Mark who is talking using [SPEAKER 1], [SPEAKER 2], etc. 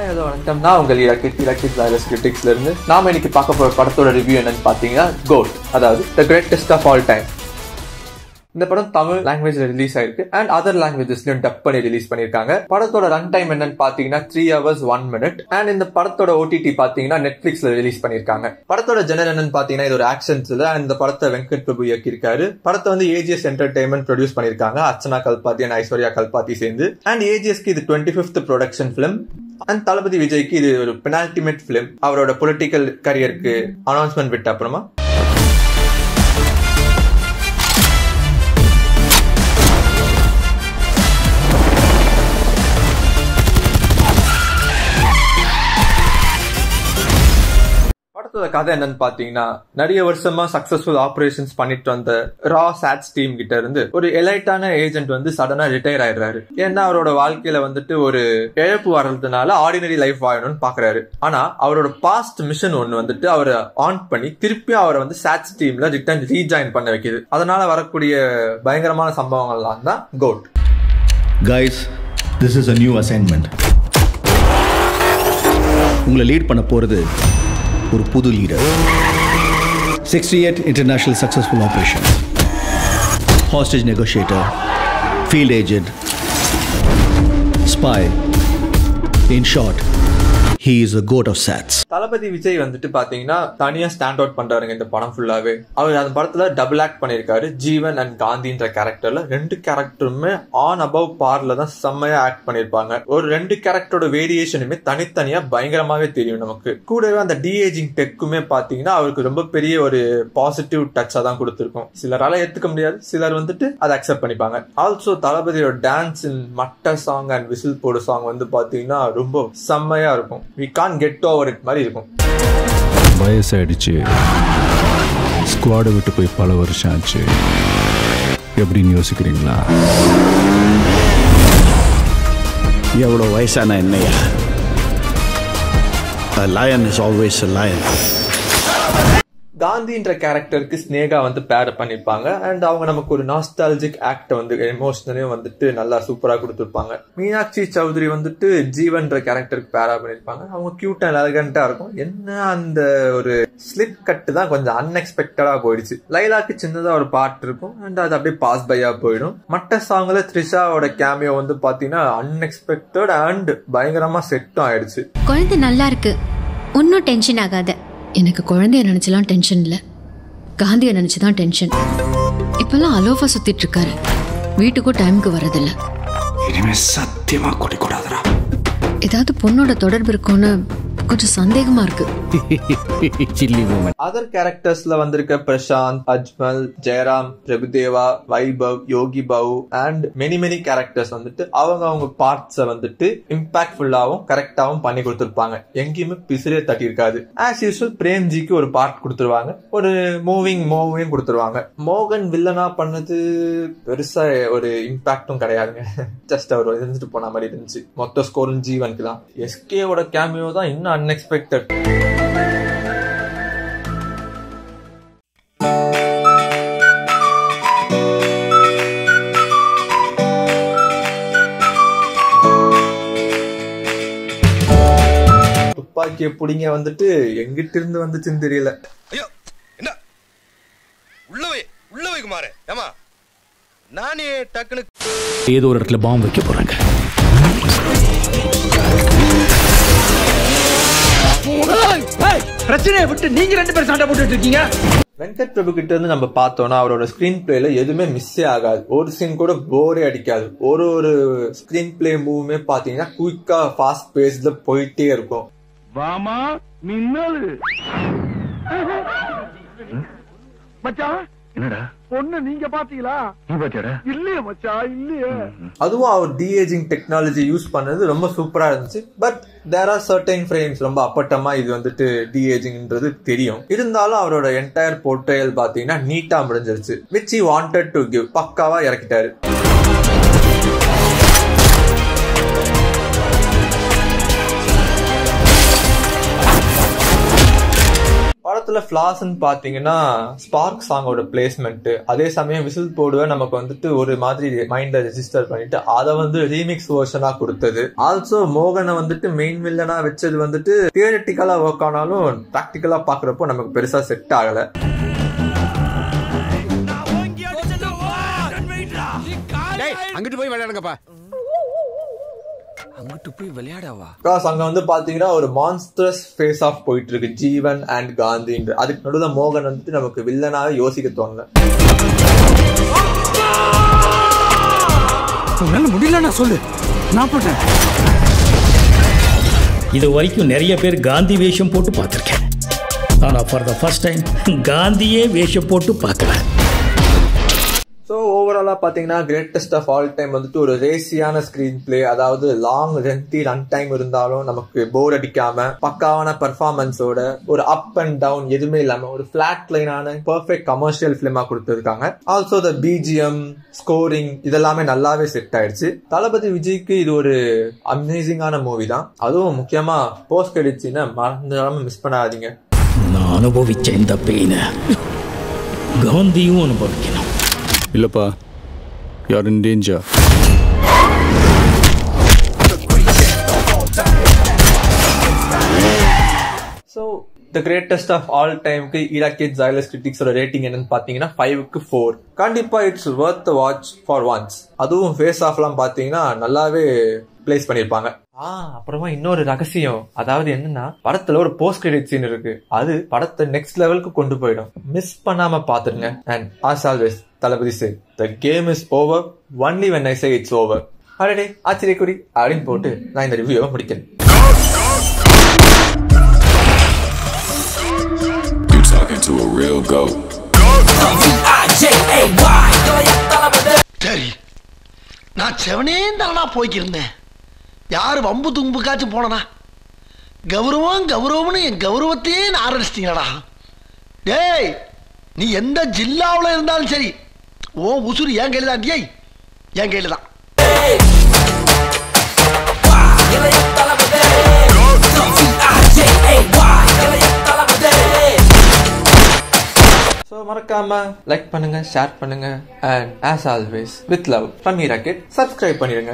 [SPEAKER 1] நான் உங்கள் கிரிட்டிக்ஸ்ல இருந்து நாம இன்னைக்கு பார்க்க போற படத்தோட ரிவ்யூ என்னன்னு பாத்தீங்கன்னா கோட், அதாவது the greatest of all time. இந்த படம் தமிழ் லாங்குவேஜ்ல ரிலீஸ் ஆயிருக்கு அண்ட் அதர் லாங்குவேஜஸ்லயும் டப் பண்ணி ரிலீஸ் பண்ணிருக்காங்க. படத்தோட ரன் டைம் என்னன்னு பாத்தீங்கன்னா 3 hours 1 minute அண்ட் இந்த படத்தோட ஓடிடி பாத்தீங்கன்னா நெட்ஃபிளிக்ஸ்ல ரிலீஸ் பண்ணிருக்காங்க. படத்தோட ஜெனர் என்னன்னு பாத்தீங்கன்னா இது ஒரு ஆக்ஷன் த்ரில்லர் அண்ட் இந்த படத்தை வெங்கட் பிரபு இயக்கியிருக்காரு. படத்தை வந்து ஏஜிஎஸ் என்டர்டைன்மெண்ட் ப்ரொடியூஸ் பண்ணிருக்காங்க, அர்ச்சனா கல்பாத்தி அண்ட் ஐஸ்வர்யா கல்பாத்தி சேர்ந்து. அண்ட் ஏஜிஎஸ்க்கு இது 25th ப்ரொடக்ஷன் பிலிம் அண்ட் தளபதி விஜய்க்கு இது ஒரு பெனால்டிமேட் பிலிம். அவரோட பொலிட்டிக்கல் கரியருக்கு அனௌன்ஸ்மெண்ட் விட்ட அப்புறமா கதை என்னன்னு பாத்தீங்கன்னா, நிறைய வருஷமா சக்சஸ்ஃபுல் ஆபரேஷன்ஸ் பண்ணிட்டு வந்த ரா சாட்ஸ் டீம் கிட்ட இருந்து ஒரு எலைட்டான ஏஜென்ட் வந்து சடனா ரிட்டையர் ஆயிடுறாரு. ஏன்னா அவரோட வாழ்க்கையில வந்துட்டு ஒரு இழப்பு வர்றதுனால ஆர்டினரி லைஃப் வாழணும்னு பாக்குறாரு. ஆனா அவரோட பாஸ்ட் மிஷன் ஒன்னு வந்துட்டு அவரை ஆன் பண்ணி திருப்பி அவரை வந்து சாட்ஸ் டீம்ல ரிட்டர்ன் ரீஜாயின் பண்ண வைக்குது. அதனால வரக்கூடிய பயங்கரமான சம்பவங்கள்லாம் தான் GOAT.
[SPEAKER 2] Guys, this is a new assignment. உங்களை லீட் பண்ண போறது ஒரு புது leader. 68 international successful operations, hostage negotiator, field agent, spy. In short, he is a goat of SATS.
[SPEAKER 1] தளபதி விஜய் வந்துட்டு பாத்தீங்கன்னா தனியா ஸ்டாண்ட் அவுட் பண்றாருங்க இந்த படம் ஃபுல்லாவே. அவர் அந்த படத்துல டபுள் ஆக்ட் பண்ணிருக்காரு. ஜீவன் அண்ட் காந்தின்ற கேரக்டர்ல 2 கேரக்டருமே ஆன் அபவ் பார்ல தான் செம்மையா ஆக்ட் பண்ணிருப்பாங்க. ஒரு 2 கேரக்டரோட வேரியேஷனுமே தனித்தனியா பயங்கரமாவே தெரியும் நமக்கு. கூடவே அந்த டிஏஜிங் டெக்குமே பாத்தீங்கன்னா அவருக்கு ரொம்ப பெரிய ஒரு பாசிட்டிவ் டச்சா தான் கொடுத்திருக்கும். சிலரால ஏத்துக்க முடியாது, சிலர் வந்துட்டு அதை அக்செப்ட் பண்ணிப்பாங்க. ஆல்சோ தளபதியோட டான்ஸ் இன் மட்ட சாங் அண்ட் விசில் போடு சாங் வந்து பாத்தீங்கன்னா ரொம்ப செம்மையா இருக்கும். We can't get over it மாதிரி இருக்கும்.
[SPEAKER 3] வயசாயிடுச்சு, ஸ்குவாடை விட்டு போய் பல வருஷம் ஆச்சு, எப்படின்னு யோசிக்கிறீங்களா?
[SPEAKER 2] எவ்வளோ வயசான என்னையா? A lion is always a lion.
[SPEAKER 1] காந்தின்ற கேரக்டருக்கு ஸ்னேகா வந்து பேர் பண்ணிருப்பாங்க அண்ட் அவங்க நமக்கு ஒரு நாஸ்டாலஜிக் ஆக்ட் வந்து எமோஷனலையும் வந்துட்டு நல்லா சூப்பரா கொடுத்துருப்பாங்க. மீனாட்சி சௌத்ரி வந்துட்டு ஜீவன்ற கேரக்டருக்கு பேரா பண்ணிருப்பாங்க. அவங்க கியூட் அண்ட் எலகண்டா இருக்கும். என்ன அந்த ஒரு ஸ்லிப் கட்டு தான் கொஞ்சம் அன்எக்ஸ்பெக்டடா போயிடுச்சு. லைலாக்கு சின்னதா ஒரு பாட்டு இருக்கும் அண்ட் அது அப்படியே பாஸ் பையா போயிடும். மற்ற சாங்ல த்ரிஷாவோட கேமியோ வந்து பாத்தீங்கன்னா அன்எக்ஸ்பெக்டட் அண்ட் பயங்கரமா செட்டும் ஆயிடுச்சு.
[SPEAKER 4] குழந்தை நல்லா இருக்கு, ஒன்னும் டென்ஷன் ஆகாத. எனக்கு குழந்தைய நினைச்சலாம் டென்ஷன் இல்ல, காந்திய நினைச்சுதான் டென்ஷன். இப்பெல்லாம் அலோஃபா சுத்திட்டு இருக்காரு, வீட்டுக்கும் டைமுக்கு வர்றதில்ல.
[SPEAKER 3] இனிமே சத்தியமா குடிக்கூடாதுடா.
[SPEAKER 4] ஏதாவது பொண்ணோட தொடர்பு இருக்கும்னு கொஞ்சம் சந்தேகமா இருக்கு.
[SPEAKER 1] அதர் கேரக்டர்ஸ்ல வந்திருக்க Prashanth, Ajmal, Jayaram, Prabhudeva, Vaibhav, Yogi Babu and many characters வந்துட்டு அவங்க பார்ட்ஸ வந்துட்டு இம்பாக்ட்ஃபுல்லாவும் கரெக்டாவும் பண்ணி கொடுத்திருப்பாங்க. எங்கேயுமே பிசிறே தட்டி இருக்காது. ஆஸ் யூசுவல் பிரேம்ஜிக்கு ஒரு பார்ட் கொடுத்துருவாங்க, ஒரு மூவிங் கொடுத்துருவாங்க. மோகன் வில்லனா பண்ணது பெருசா ஒரு இம்பாக்டும் கிடையாதுங்க. ஜஸ்ட் அவர் இருந்துட்டு போன மாதிரி இருந்துச்சு. மொத்த ஸ்கோரும் ஜீவனுக்கு தான். எஸ்கேவோட கேமியோ தான் இன்னும் unexpected. துப்பாக்கிய புடிங்க வந்துட்டு எங்கிட்ட இருந்து வந்துச்சுன்னு தெரியல.
[SPEAKER 5] ஐயோ என்ன உள்ளவே குமாரே, ஏமா நானே டக்குனு
[SPEAKER 3] ஏதோ ஒரு இடத்துல பாம்பு வைக்க போறாங்க.
[SPEAKER 6] பிரச்சனையை விட்டு நீங்க 2 பேரும் சண்டை போட்டுட்டு இருக்கீங்க.
[SPEAKER 1] வெங்கட் பிரபு கிட்ட இருந்து நம்ம பார்த்தோம்னா அவரோட ஸ்கிரீன் பிளேல எதுவுமே மிஸ்ஸே ஆகாது. ஒரு சீன் கூட போரே அடிக்காது. ஒரு ஸ்கிரீன் பிளே மூவ்மே பாத்தீங்கன்னா குயிக்கா ஃபாஸ்ட் பேஸ்ல போயிட்டே இருக்கும்.
[SPEAKER 6] வாமா மின்னல் மச்சான், என்னடா பொண்ணு நீங்க பாத்தீங்களா? நீ பாத்தியாடா? இல்லையே மச்சான், இல்லையே.
[SPEAKER 1] அதுவும் அவர் டிஏஜிங் டெக்னாலஜி யூஸ் பண்ணது ரொம்ப சூப்பரா இருந்துச்சு. But there are certain frames ரொம்ப அப்பட்டமா இது வந்துட்டு டிஏஜிங்ன்றது தெரியும். இருந்தாலும் அவரோட என்டையர் போர்ட்ரேயல் பாத்தீங்கன்னா நீட்டா முடிஞ்சிருச்சு. Which he wanted to give. பக்காவா இறக்கிட்டாரு. படத்துல ஃபிளாஸ்ன்னு பாத்தீங்கன்னா ஸ்பார்க் சாங்கோட பிளேஸ்மெண்ட், அதே சமயம் விசில் போடுவ நமக்கு வந்துட்டு ஒரு மாதிரி மைண்ட ரெஜிஸ்டர் பண்ணிட்டு அதை வந்து ரீமிக்ஸ் வெர்ஷனா கொடுத்தது. ஆல்சோ மோகனை வந்துட்டு மெயின் வில்லனா வச்சது வந்துட்டு தியரிட்டிக்கலா ஒர்க் ஆனாலும் பிராக்டிக்கலா பாக்குறப்போ நமக்கு பெருசா செட் ஆகல.
[SPEAKER 7] அங்கிட்டு போய் விளையாடுங்கப்பா. அங்கிட்டு போய் விளையாடவா?
[SPEAKER 1] அங்க வந்து பாத்தீங்கன்னா ஒரு மான்ஸ்டர்ஸ் ஃபேஸ் ஆஃப் போயிட்டு இருக்கு ஜீவன் அண்ட் காந்தி. அதுக்கு நடுவில் மோகன் வந்துட்டு நமக்கு வில்லனாவே யோசிக்க தோணல.
[SPEAKER 7] முடியல நான் சொல்லு, நான் போட்டேன்.
[SPEAKER 8] இது வரைக்கும் நிறைய பேர் காந்தி வேஷம் போட்டு பார்த்திருக்கேன். ஆனா ஃபார் த ஃபர்ஸ்ட் டைம் காந்தியே வேஷம் போட்டு பார்க்கல.
[SPEAKER 1] ஸோ ஓவராலா பாத்தீங்கன்னா கிரேட்டஸ்ட் ஆஃப் ஆல் டைம் வந்துட்டு ஒரு ரேசியான ஸ்கிரீன் பிளே, அதாவது லாங் லென்த்தி ரன் டைம் இருந்தாலும் நமக்கு போர் அடிக்காம பக்காவான பெர்ஃபார்மன்ஸோட ஒரு அப் அண்ட் டவுன் எதுவுமே இல்லாம ஒரு பிளாட் லைனான பெர்ஃபெக்ட் கமர்ஷியல் பிலிமா கொடுத்திருக்காங்க. ஆல்சோ த பிஜிஎம் ஸ்கோரிங் இதெல்லாமே நல்லாவே செட் ஆயிடுச்சு. தளபதி விஜய்க்கு இது ஒரு அமேசிங்கான மூவி தான். அதுவும் முக்கியமா போஸ்ட் கிரெடிட் சீனை மறந்துடாம மிஸ் பண்ணாதீங்க.
[SPEAKER 8] நான் அனுபவிச்ச இந்த பெயினை காந்தியும் அனுபவிக்கணும்.
[SPEAKER 3] இல்லப்பா, you are in danger.
[SPEAKER 1] So the greatest of all டைமுக்கு ஈராக்கியட் ஜைலஸ் கிரிட்டிக்ஸோட ரேட்டிங் என்னன்னு பாத்தீங்கன்னா 5க்கு 4. கண்டிப்பா it's Worth the watch for once. அதுவும் ஃபேஸ் ஆஃப்லாம் பாத்தீங்கன்னா நல்லாவே பிளேஸ் பண்ணிருப்பாங்க. அப்புறமா இன்னொரு ரகசியம், அதாவது என்னன்னா படத்துல ஒரு போஸ்ட் கிரெடிட் சீன் இருக்கு. அது படத்தை நெக்ஸ்ட் லெவலுக்கு கொண்டு போயிடும். மிஸ் பண்ணாம பாத்துருங்க. And as always Thalapathy said, the game is over only when I say it's over. அடடே ஆச்சரியக்குறி அப்படின்னு போட்டு நான் இந்த ரிவ்யூவை முடிக்கிறேன்.
[SPEAKER 6] சரி, நான் செவனே தானா போய்க்கிருந்தேன். யாரு வம்பு தும்புக்காச்சும் போனா கௌரவம் கௌரவம்னு என் கௌரவத்தையே ஆரம்பிச்சிட்டீங்களா? டேய், நீ எந்த ஜில்லாவில் இருந்தாலும் சரி, ஓ உசுறு என் கையில தான். டேய், என் கையில தான்.
[SPEAKER 1] மறக்காம லைக் பண்ணுங்க, ஷேர் பண்ணுங்க, and as always with love from Iraket, subscribe பண்ணிடுங்க.